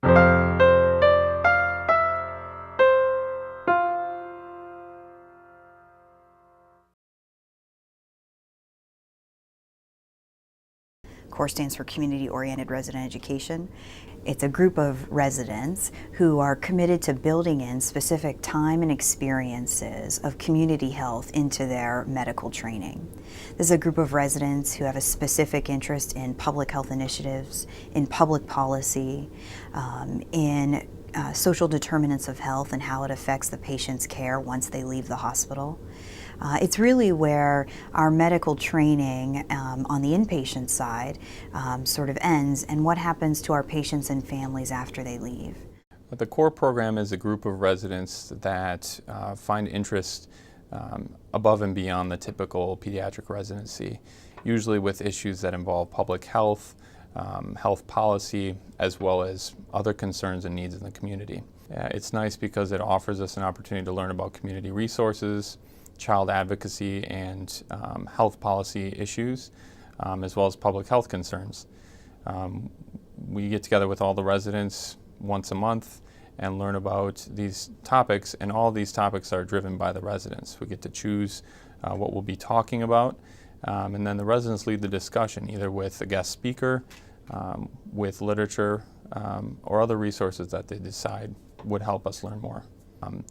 CORE stands for Community-Oriented Resident Education. It's a group of residents who are committed to building in specific time and experiences of community health into their medical training. This is a group of residents who have a specific interest in public health initiatives, in public policy, in social determinants of health and how it affects the patient's care once they leave the hospital. It's really where our medical training on the inpatient side sort of ends, and what happens to our patients and families after they leave. The CORE program is a group of residents that find interest above and beyond the typical pediatric residency, usually with issues that involve public health, health policy, as well as other concerns and needs in the community. It's nice because it offers us an opportunity to learn about community resources, child advocacy, and health policy issues, as well as public health concerns. We get together with all the residents once a month and learn about these topics, and all these topics are driven by the residents. We get to choose what we'll be talking about, and then the residents lead the discussion, either with a guest speaker, with literature, or other resources that they decide would help us learn more.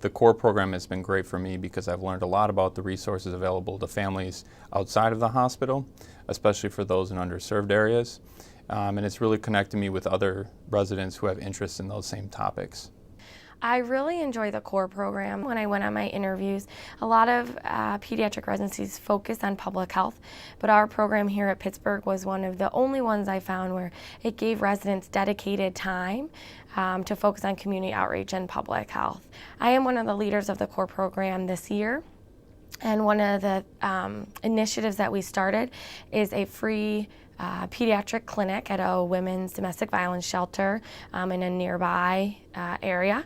The CORE program has been great for me because I've learned a lot about the resources available to families outside of the hospital, especially for those in underserved areas, and it's really connected me with other residents who have interest in those same topics. I really enjoy the CORE program. When I went on my interviews, a lot of pediatric residencies focus on public health, but our program here at Pittsburgh was one of the only ones I found where it gave residents dedicated time to focus on community outreach and public health. I am one of the leaders of the CORE program this year, and one of the initiatives that we started is a free pediatric clinic at a women's domestic violence shelter in a nearby area.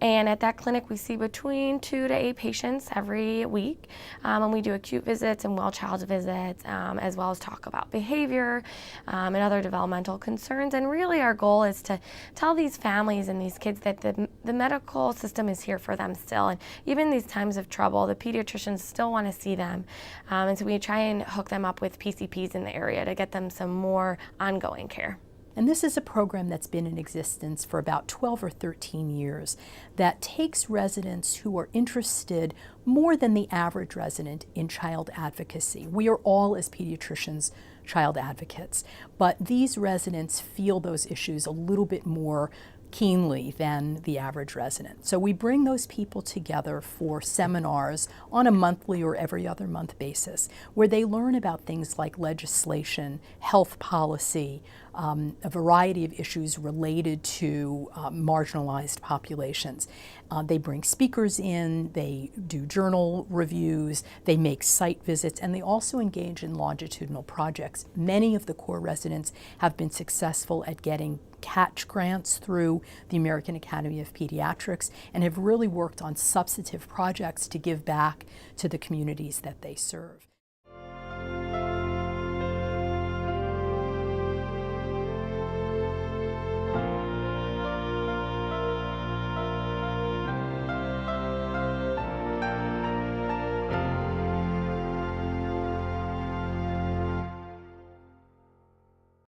And at that clinic we see between 2 to 8 patients every week, and we do acute visits and well child visits, as well as talk about behavior and other developmental concerns. And really our goal is to tell these families and these kids that the medical system is here for them still, and even in these times of trouble the pediatricians still want to see them, and so we try and hook them up with PCPs in the area to get them some more ongoing care. And this is a program that's been in existence for about 12 or 13 years that takes residents who are interested more than the average resident in child advocacy. We are all, as pediatricians, child advocates, but these residents feel those issues a little bit more keenly than the average resident. So we bring those people together for seminars on a monthly or every other month basis, where they learn about things like legislation, health policy, a variety of issues related to marginalized populations. They bring speakers in, they do journal reviews, they make site visits, and they also engage in longitudinal projects. Many of the CORE residents have been successful at getting catch grants through the American Academy of Pediatrics and have really worked on substantive projects to give back to the communities that they serve.